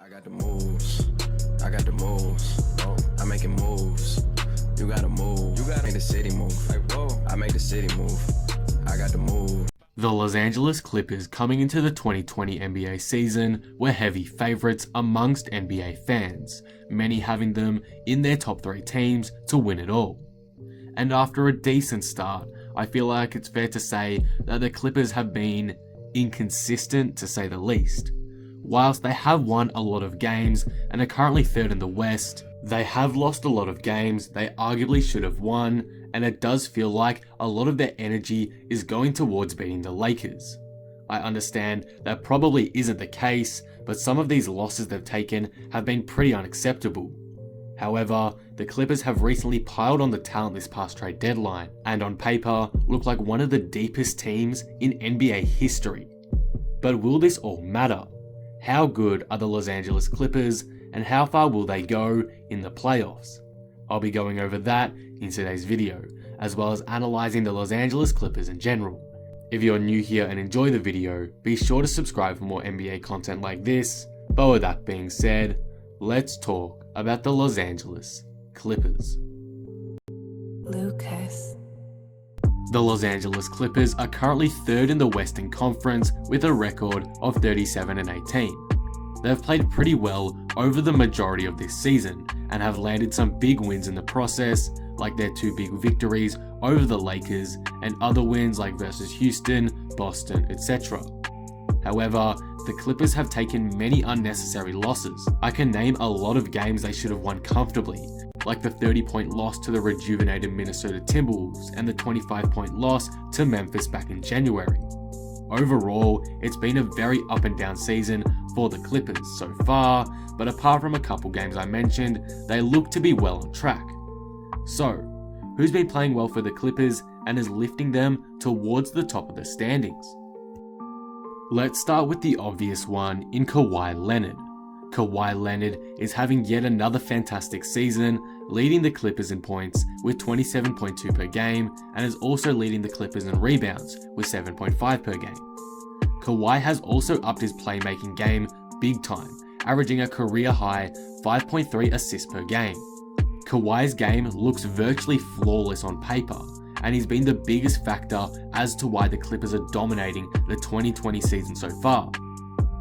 I got the moves. I got the moves. I'm making moves. You gotta move. You gotta make the city move. Like, whoa. I make the city move. I got the move. The Los Angeles Clippers coming into the 2020 NBA season were heavy favourites amongst NBA fans, many having them in their top 3 teams to win it all. And after a decent start, I feel like it's fair to say that the Clippers have been inconsistent to say the least. Whilst they have won a lot of games and are currently 3rd in the West, they have lost a lot of games they arguably should have won, and it does feel like a lot of their energy is going towards beating the Lakers. I understand that probably isn't the case, but some of these losses they've taken have been pretty unacceptable. However, the Clippers have recently piled on the talent this past trade deadline, and on paper look like one of the deepest teams in NBA history. But will this all matter? How good are the Los Angeles Clippers, and how far will they go in the playoffs? I'll be going over that in today's video, as well as analysing the Los Angeles Clippers in general. If you're new here and enjoy the video, be sure to subscribe for more NBA content like this. But with that being said, let's talk about the Los Angeles Clippers. Lucas. The Los Angeles Clippers are currently 3rd in the Western Conference with a record of 37-18. They've played pretty well over the majority of this season and have landed some big wins in the process, like their 2 big victories over the Lakers and other wins like versus Houston, Boston, etc. However, the Clippers have taken many unnecessary losses. I can name a lot of games they should have won comfortably, like the 30-point loss to the rejuvenated Minnesota Timberwolves and the 25-point loss to Memphis back in January. Overall, it's been a very up and down season for the Clippers so far, but apart from a couple games I mentioned, they look to be well on track. So, who's been playing well for the Clippers and is lifting them towards the top of the standings? Let's start with the obvious one in Kawhi Leonard. Kawhi Leonard is having yet another fantastic season, leading the Clippers in points with 27.2 per game, and is also leading the Clippers in rebounds with 7.5 per game. Kawhi has also upped his playmaking game big time, averaging a career high 5.3 assists per game. Kawhi's game looks virtually flawless on paper, and he's been the biggest factor as to why the Clippers are dominating the 2020 season so far.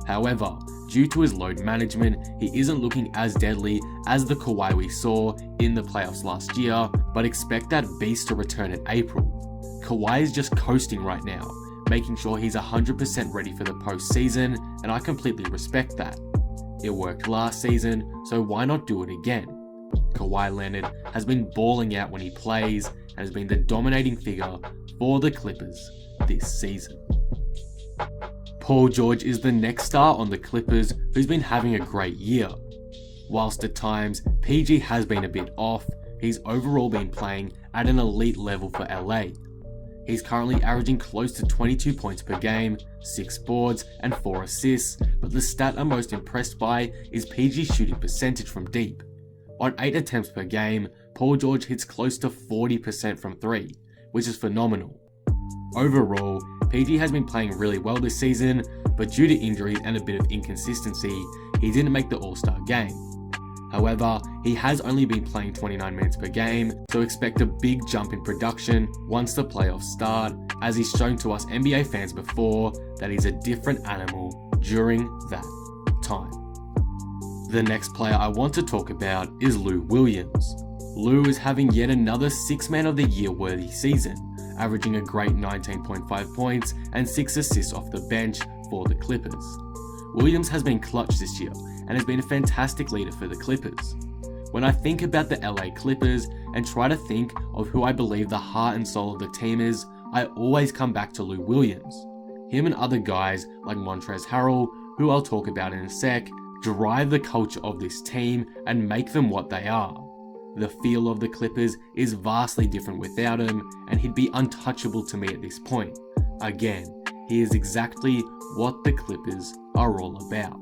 However, due to his load management, he isn't looking as deadly as the Kawhi we saw in the playoffs last year, but expect that beast to return in April. Kawhi is just coasting right now, making sure he's 100% ready for the postseason, and I completely respect that. It worked last season, so why not do it again? Kawhi Leonard has been balling out when he plays and has been the dominating figure for the Clippers this season. Paul George is the next star on the Clippers who's been having a great year. Whilst at times PG has been a bit off, he's overall been playing at an elite level for LA. He's currently averaging close to 22 points per game, 6 boards and 4 assists, but the stat I'm most impressed by is PG's shooting percentage from deep. On 8 attempts per game, Paul George hits close to 40% from 3, which is phenomenal. Overall, PG has been playing really well this season, but due to injuries and a bit of inconsistency, he didn't make the All-Star game. However, he has only been playing 29 minutes per game, so expect a big jump in production once the playoffs start, as he's shown to us NBA fans before that he's a different animal during that time. The next player I want to talk about is Lou Williams. Lou is having yet another 6 Man of the Year worthy season, averaging a great 19.5 points and 6 assists off the bench for the Clippers. Williams has been clutch this year and has been a fantastic leader for the Clippers. When I think about the LA Clippers and try to think of who I believe the heart and soul of the team is, I always come back to Lou Williams. Him and other guys like Montrezl Harrell, who I'll talk about in a sec, drive the culture of this team and make them what they are. The feel of the Clippers is vastly different without him, and he'd be untouchable to me at this point. Again, he is exactly what the Clippers are all about.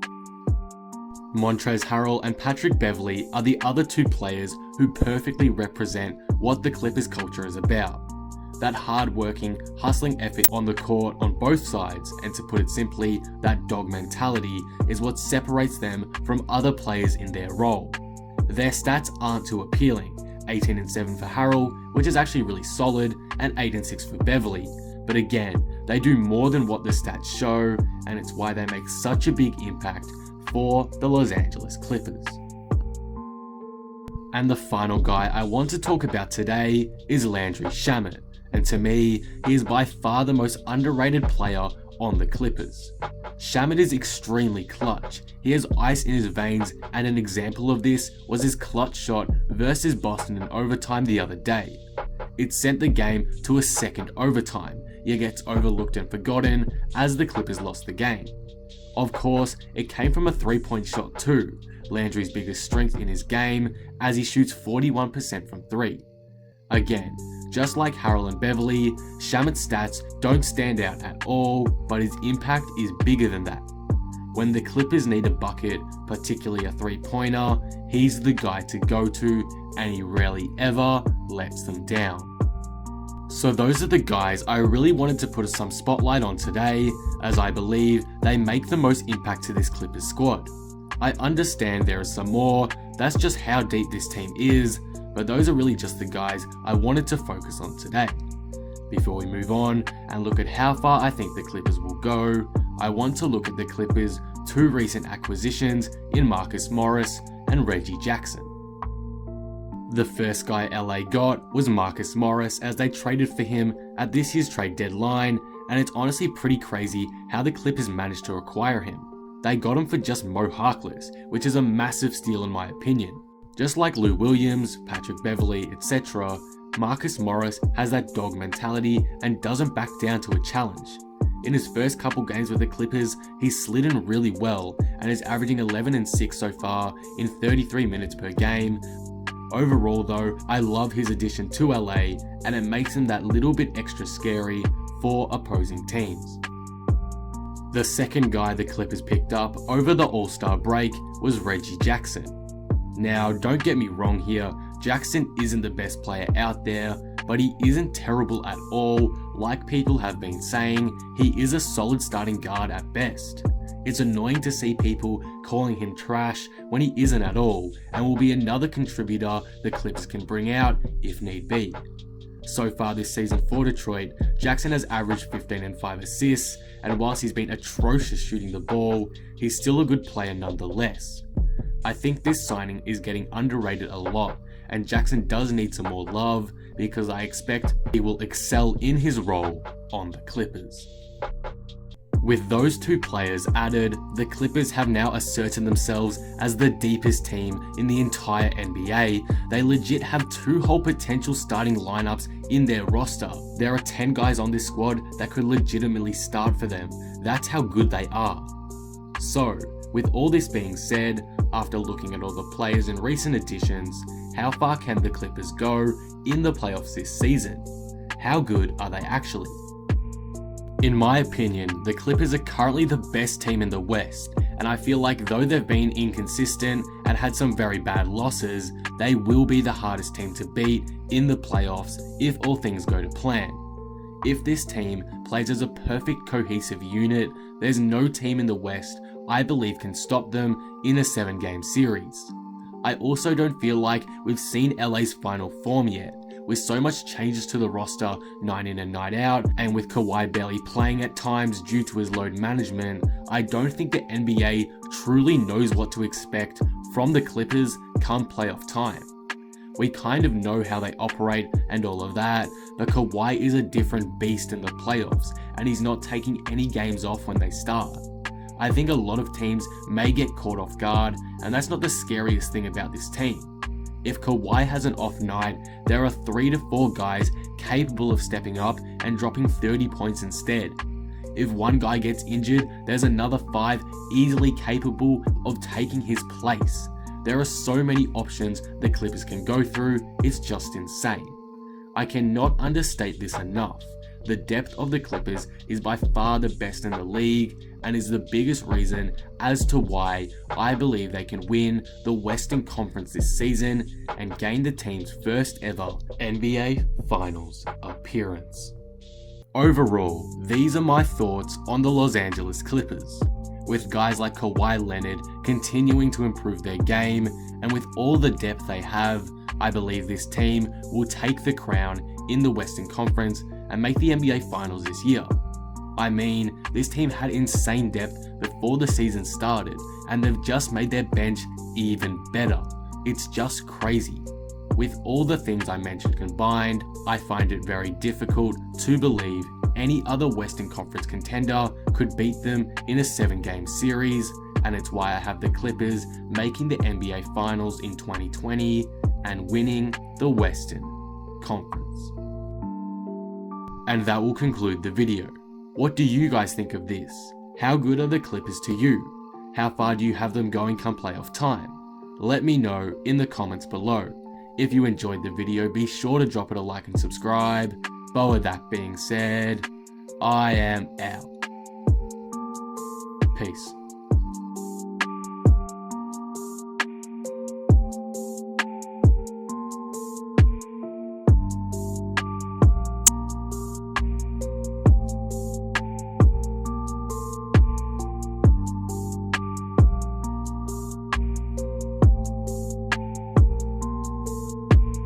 Montrezl Harrell and Patrick Beverley are the other 2 players who perfectly represent what the Clippers culture is about. that hard-working, hustling effort on the court on both sides, and to put it simply, that dog mentality is what separates them from other players in their role. Their stats aren't too appealing, 18 and 7 for Harrell, which is actually really solid, and 8 and 6 for Beverley, but again, they do more than what the stats show, and it's why they make such a big impact for the Los Angeles Clippers. And the final guy I want to talk about today is Landry Shamet, and to me, he is by far the most underrated player on the Clippers. Shamet is extremely clutch. He has ice in his veins, and an example of this was his clutch shot versus Boston in overtime the other day. It sent the game to a second overtime, yet gets overlooked and forgotten as the Clippers lost the game. Of course, it came from a 3-point shot too, Landry's biggest strength in his game, as he shoots 41% from 3. Again, just like Harrell and Beverley, Shamet's stats don't stand out at all, but his impact is bigger than that. When the Clippers need a bucket, particularly a 3-pointer, he's the guy to go to, and he rarely ever lets them down. So those are the guys I really wanted to put some spotlight on today, as I believe they make the most impact to this Clippers squad. I understand there are some more, that's just how deep this team is, but those are really just the guys I wanted to focus on today. Before we move on and look at how far I think the Clippers will go, I want to look at the Clippers' 2 recent acquisitions in Marcus Morris and Reggie Jackson. The first guy LA got was Marcus Morris, as they traded for him at this year's trade deadline, and it's honestly pretty crazy how the Clippers managed to acquire him. They got him for just Mo Harkless, which is a massive steal in my opinion. Just like Lou Williams, Patrick Beverley, etc., Marcus Morris has that dog mentality and doesn't back down to a challenge. In his first couple games with the Clippers, he's slid in really well and is averaging 11 and 6 so far in 33 minutes per game. Overall though, I love his addition to LA, and it makes him that little bit extra scary for opposing teams. The second guy the Clippers picked up over the All-Star break was Reggie Jackson. Now, don't get me wrong here, Jackson isn't the best player out there, but he isn't terrible at all. Like people have been saying, he is a solid starting guard at best. It's annoying to see people calling him trash when he isn't at all, and will be another contributor the Clippers can bring out if need be. So far this season for Detroit, Jackson has averaged 15 and 5 assists, and whilst he's been atrocious shooting the ball, he's still a good player nonetheless. I think this signing is getting underrated a lot, and Jackson does need some more love, because I expect he will excel in his role on the Clippers. With those 2 players added, the Clippers have now asserted themselves as the deepest team in the entire NBA. They legit have 2 whole potential starting lineups in their roster. There are 10 guys on this squad that could legitimately start for them. That's how good they are. So, with all this being said, after looking at all the players and recent additions, how far can the Clippers go in the playoffs this season? How good are they actually? In my opinion, the Clippers are currently the best team in the West, and I feel like though they've been inconsistent and had some very bad losses, they will be the hardest team to beat in the playoffs if all things go to plan. If this team plays as a perfect cohesive unit, there's no team in the West I believe can stop them in a 7-game series. I also don't feel like we've seen LA's final form yet. With so much changes to the roster night in and night out, and with Kawhi barely playing at times due to his load management, I don't think the NBA truly knows what to expect from the Clippers come playoff time. We kind of know how they operate and all of that, but Kawhi is a different beast in the playoffs, and he's not taking any games off when they start. I think a lot of teams may get caught off guard, and that's not the scariest thing about this team. If Kawhi has an off night, there are 3 to 4 guys capable of stepping up and dropping 30 points instead. If one guy gets injured, there's another 5 easily capable of taking his place. There are so many options the Clippers can go through, it's just insane. I cannot understate this enough. The depth of the Clippers is by far the best in the league, and is the biggest reason as to why I believe they can win the Western Conference this season and gain the team's first ever NBA Finals appearance. appearance. Overall, these are my thoughts on the Los Angeles Clippers. With guys like Kawhi Leonard continuing to improve their game, and with all the depth they have, I believe this team will take the crown in the Western Conference and make the NBA Finals this year. I mean, this team had insane depth before the season started, and they've just made their bench even better. It's just crazy. With all the things I mentioned combined, I find it very difficult to believe any other Western Conference contender could beat them in a 7-game series, and it's why I have the Clippers making the NBA Finals in 2020 and winning the Western Conference. And that will conclude the video. What do you guys think of this? How good are the Clippers to you? How far do you have them going come playoff time? Let me know in the comments below. If you enjoyed the video, be sure to drop it a like and subscribe. But with that being said, I am out. Peace.